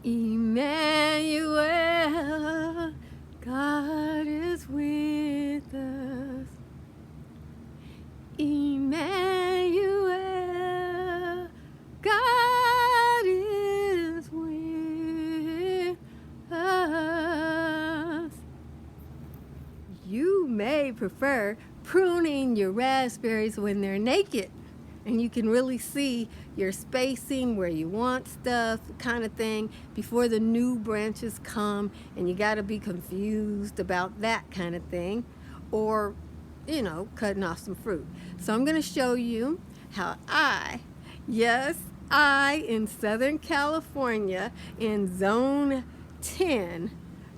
Emmanuel, God is with us. Emmanuel, God is with us. You may prefer pruning your raspberries when they're naked, and you can really see your spacing, where you want stuff, kind of thing, before the new branches come, and you got to be confused about that kind of thing, or cutting off some fruit. So I'm going to show you how yes, I in Southern California in zone 10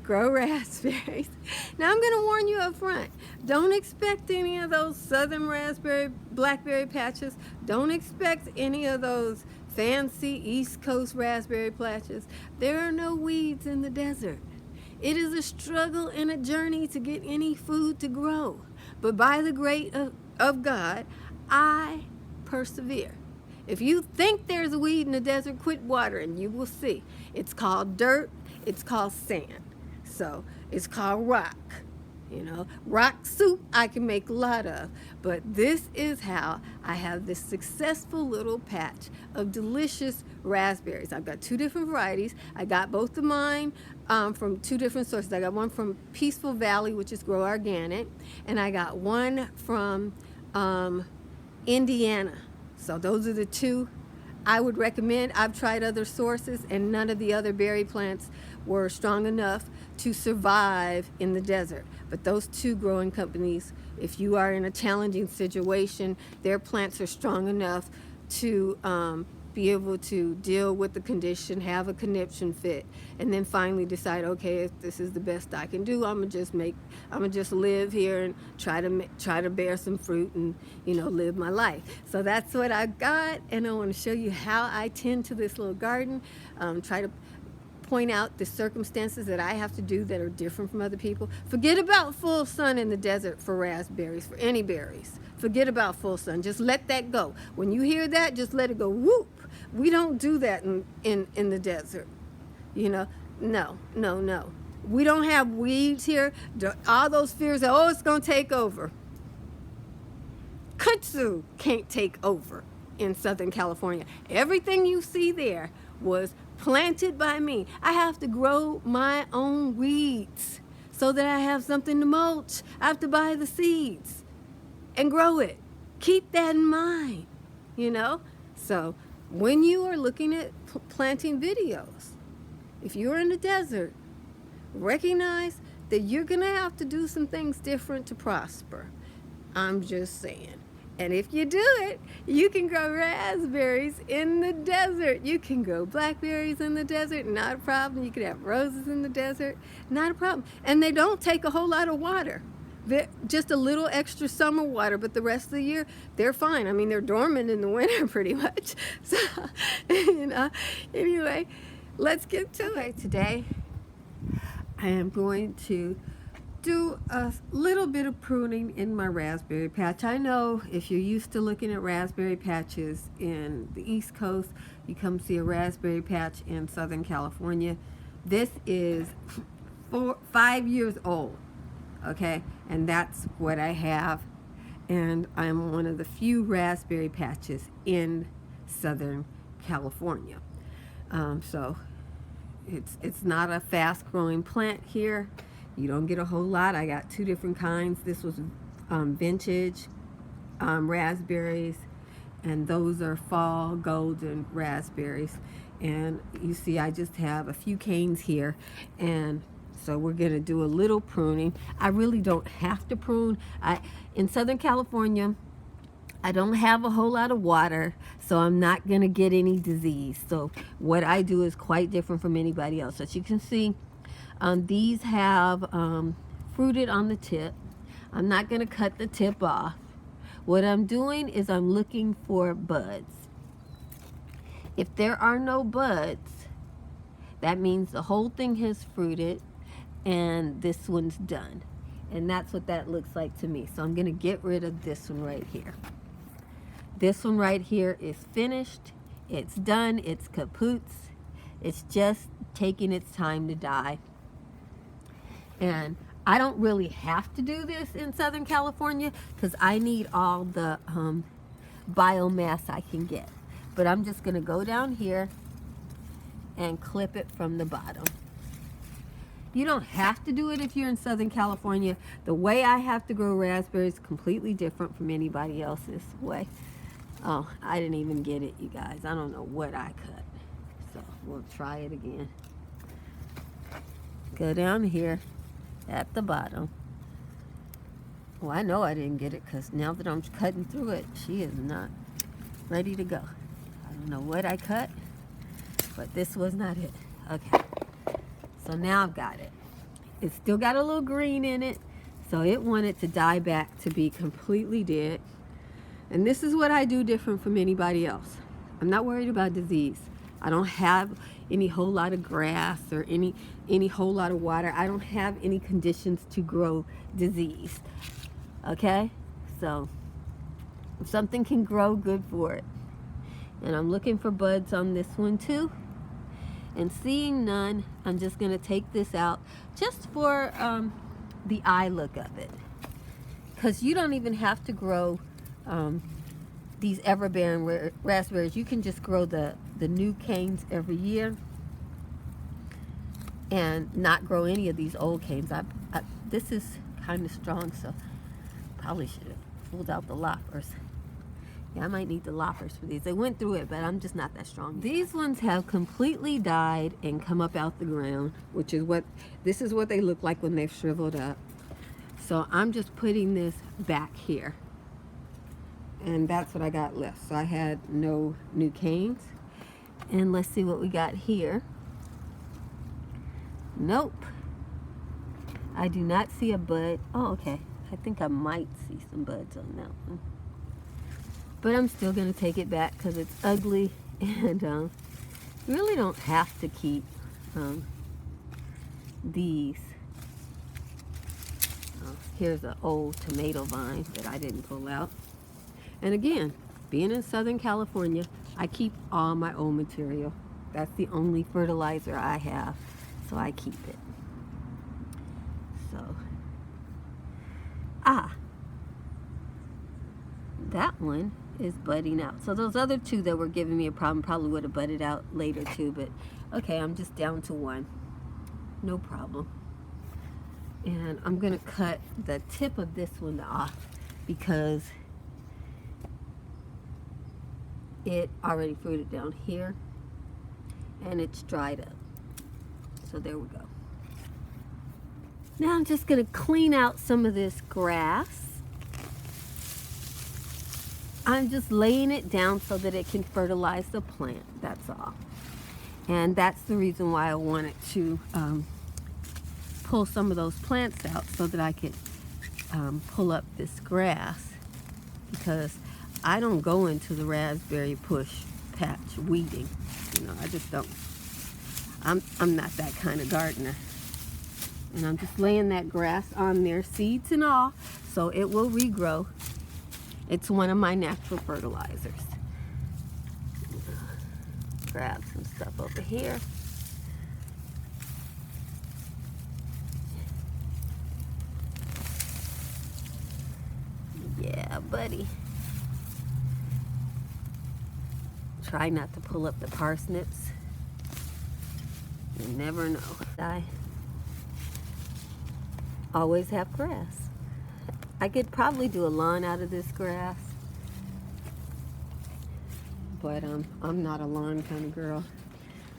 grow raspberries. Now I'm going to warn you up front. Don't expect any of those southern raspberry, blackberry patches. Don't expect any of those fancy East Coast raspberry patches. There are no weeds in the desert. It is a struggle and a journey to get any food to grow. But by the grace of God, I persevere. If you think there's a weed in the desert, quit watering. You will see. It's called dirt. It's called sand. So it's called rock. Rock soup I can make a lot of. But this is how I have this successful little patch of delicious raspberries. I've got two different varieties. I got both of mine from two different sources. I got one from Peaceful Valley, which is Grow Organic, and I got one from Indiana. So those are the two I would recommend. I've tried other sources, and none of the other berry plants were strong enough to survive in the desert. But those two growing companies, if you are in a challenging situation, their plants are strong enough to be able to deal with the condition, have a conniption fit, and then finally decide, okay, if this is the best I can do, I'm gonna just live here and try to bear some fruit and live my life. So that's what I got, and I want to show you how I tend to this little garden. Try to point out the circumstances that I have to do that are different from other people. Forget about full sun in the desert for raspberries, for any berries. Forget about full sun. Just let that go. When you hear that, just let it go. Whoop. We don't do that in the desert. No. We don't have weeds here. All those fears that, it's going to take over. Kudzu can't take over in Southern California. Everything you see there was planted by me. I have to grow my own weeds so that I have something to mulch. I have to buy the seeds and grow it. Keep that in mind, So when you are looking at planting videos, if you're in the desert, recognize that you're going to have to do some things different to prosper. I'm just saying. And if you do it, you can grow raspberries in the desert. You can grow blackberries in the desert, not a problem. You can have roses in the desert, not a problem. And they don't take a whole lot of water. They're just a little extra summer water, but the rest of the year, they're fine. I mean, they're dormant in the winter pretty much. So, anyway, let's get to it. Today, I am going to do a little bit of pruning in my raspberry patch. I know if you're used to looking at raspberry patches in the East Coast, you come see a raspberry patch in Southern California. This is 5 years old, okay? And that's what I have. And I'm one of the few raspberry patches in Southern California. So it's not a fast growing plant here. You don't get a whole lot. I got two different kinds. This was vintage raspberries, and those are fall golden raspberries. And you see I just have a few canes here, and so we're going to do a little pruning. I really don't have to prune. In Southern California, I don't have a whole lot of water, so I'm not going to get any disease. So what I do is quite different from anybody else. As you can see, these have fruited on the tip. I'm not going to cut the tip off. What I'm doing is I'm looking for buds. If there are no buds, that means the whole thing has fruited and this one's done. And that's what that looks like to me. So I'm going to get rid of this one right here. This one right here is finished. It's done. It's kaput. It's just taking its time to die. And I don't really have to do this in Southern California because I need all the biomass I can get. But I'm just going to go down here and clip it from the bottom. You don't have to do it if you're in Southern California. The way I have to grow raspberries is completely different from anybody else's way. Oh, I didn't even get it, you guys. I don't know what I cut. So we'll try it again. Go down here at the bottom. Well, I know I didn't get it because now that I'm cutting through it, she is not ready to go. I don't know what I cut, but this was not it. Okay. So now I've got it. It's still got a little green in it, so it wanted to die back to be completely dead. And this is what I do different from anybody else. I'm not worried about disease. I don't have any whole lot of grass or any whole lot of water. I don't have any conditions to grow disease. Okay? So if something can grow, good for it. And I'm looking for buds on this one too. And seeing none, I'm just going to take this out just for the eye look of it. Because you don't even have to grow these Everbearing raspberries. You can just grow the new canes every year and not grow any of these old canes. This is kind of strong, so probably should have pulled out the loppers. Yeah, I might need the loppers for these. They went through it, but I'm just not that strong. These ones have completely died and come up out the ground, which is this is what they look like when they've shriveled up. So I'm just putting this back here. And that's what I got left. So I had no new canes. And let's see what we got here. Nope. I do not see a bud. Oh, okay. I think I might see some buds on that one. But I'm still going to take it back because it's ugly, and you really don't have to keep these. Here's an old tomato vine that I didn't pull out. And again, being in Southern California, I keep all my old material. That's the only fertilizer I have, so I keep it. So, that one is budding out. So those other two that were giving me a problem probably would have budded out later too, but okay, I'm just down to one. No problem. And I'm gonna cut the tip of this one off because it already fruited down here and it's dried up. So there we go. Now I'm just gonna clean out some of this grass. I'm just laying it down so that it can fertilize the plant, that's all. And that's the reason why I wanted to pull some of those plants out so that I could pull up this grass, because I don't go into the raspberry bush patch weeding. You know, I just don't. I'm not that kind of gardener. And I'm just laying that grass on there, seeds and all, so it will regrow. It's one of my natural fertilizers. Grab some stuff over here. Yeah, buddy. Try not to pull up the parsnips. You never know. I always have grass. I could probably do a lawn out of this grass, but I'm not a lawn kind of girl.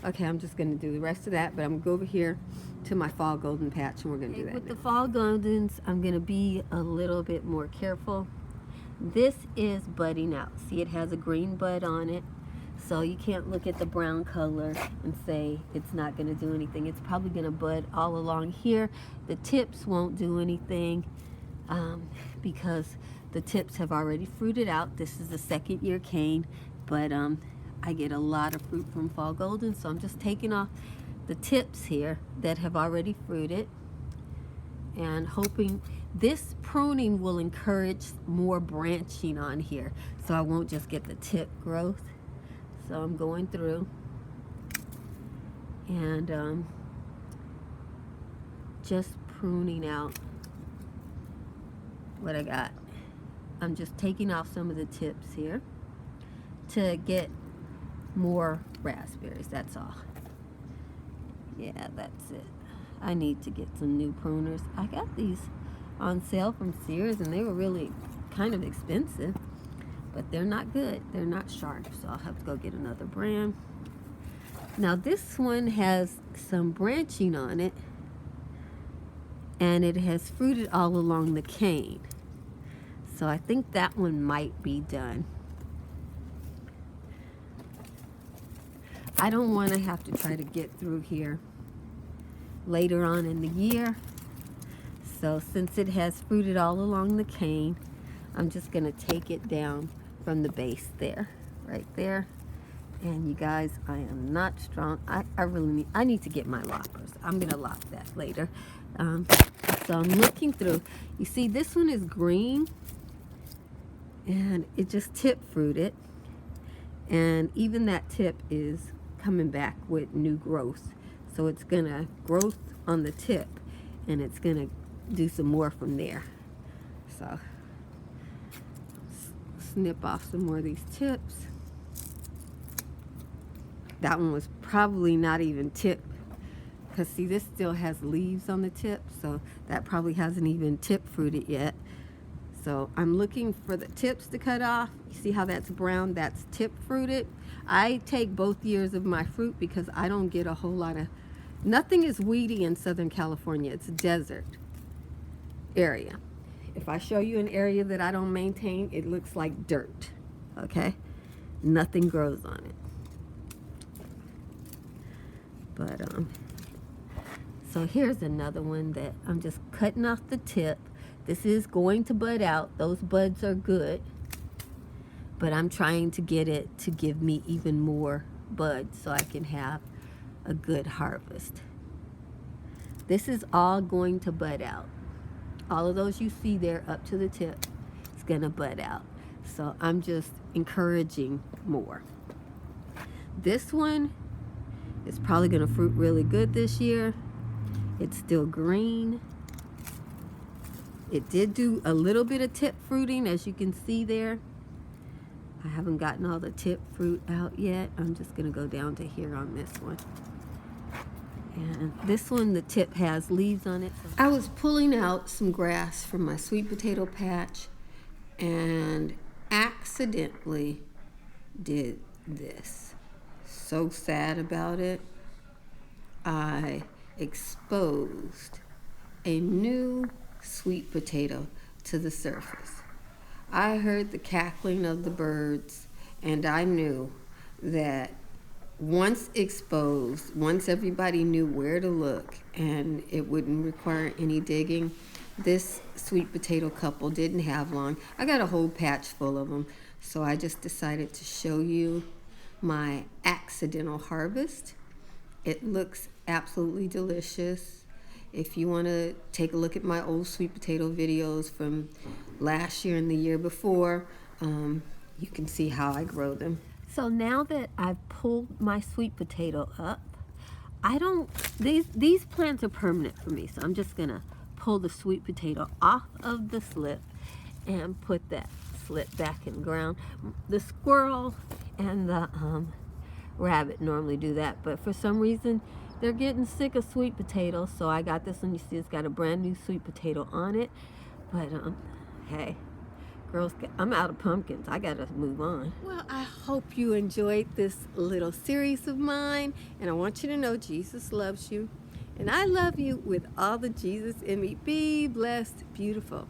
Okay, I'm just going to do the rest of that, but I'm going to go over here to my fall golden patch, and we're going to do that. With the fall goldens, I'm going to be a little bit more careful. This is budding out. See, it has a green bud on it, so you can't look at the brown color and say it's not going to do anything. It's probably going to bud all along here. The tips won't do anything. Because the tips have already fruited out. This is the second year cane, but I get a lot of fruit from fall golden, so I'm just taking off the tips here that have already fruited and hoping this pruning will encourage more branching on here, so I won't just get the tip growth. So I'm going through and just pruning out what I got. I'm just taking off some of the tips here to get more raspberries, that's all. Yeah, that's it. I need to get some new pruners. I got these on sale from Sears and they were really kind of expensive, but they're not good. They're not sharp, so I'll have to go get another brand. Now this one has some branching on it and it has fruited all along the cane. So I think that one might be done. I don't want to have to try to get through here later on in the year. So since it has fruited all along the cane, I'm just going to take it down from the base there, right there. And you guys, I am not strong. I need to get my loppers. I'm going to lop that later. So I'm looking through. You see, this one is green and it just tip fruited. And even that tip is coming back with new growth. So it's gonna growth on the tip and it's gonna do some more from there. So snip off some more of these tips. That one was probably not even tip, because see, this still has leaves on the tip, so that probably hasn't even tip fruited yet. So I'm looking for the tips to cut off. You see how that's brown? That's tip fruited. I take both years of my fruit because I don't get a whole lot of, nothing is weedy in Southern California. It's a desert area. If I show you an area that I don't maintain, it looks like dirt, okay? Nothing grows on it. But, so here's another one that I'm just cutting off the tip. This is going to bud out. Those buds are good. But I'm trying to get it to give me even more buds so I can have a good harvest. This is all going to bud out. All of those you see there up to the tip is going to bud out. So I'm just encouraging more. This one is probably going to fruit really good this year. It's still green. It did do a little bit of tip fruiting, as you can see there. I haven't gotten all the tip fruit out yet. I'm just going to go down to here on this one. And this one, the tip has leaves on it. I was pulling out some grass from my sweet potato patch and accidentally did this. So sad about it. I exposed a new sweet potato to the surface. I heard the cackling of the birds and I knew that once exposed, once everybody knew where to look and it wouldn't require any digging, this sweet potato couple didn't have long. I got a whole patch full of them, so I just decided to show you my accidental harvest. It looks absolutely delicious. If you want to take a look at my old sweet potato videos from last year and the year before, you can see how I grow them. So now that I've pulled my sweet potato up, these plants are permanent for me, so I'm just gonna pull the sweet potato off of the slip and put that slip back in the ground. The squirrel and the rabbit normally do that, but for some reason they're getting sick of sweet potatoes, so I got this one. You see it's got a brand new sweet potato on it, but hey, girls, I'm out of pumpkins. I gotta move on. Well, I hope you enjoyed this little series of mine, and I want you to know Jesus loves you, and I love you with all the Jesus in me. Be blessed, beautiful.